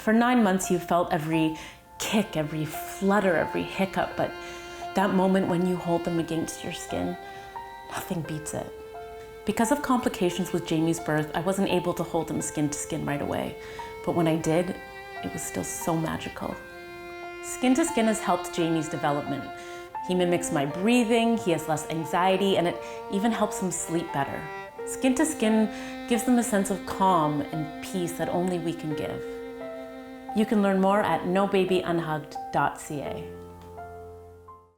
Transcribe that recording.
For 9 months, you felt every kick, every flutter, every hiccup, but that moment when you hold them against your skin, nothing beats it. Because of complications with Jamie's birth, I wasn't able to hold him skin to skin right away. But when I did, it was still so magical. Skin to skin has helped Jamie's development. He mimics my breathing, he has less anxiety, and it even helps him sleep better. Skin to skin gives them a sense of calm and peace that only we can give. You can learn more at nobabyunhugged.ca.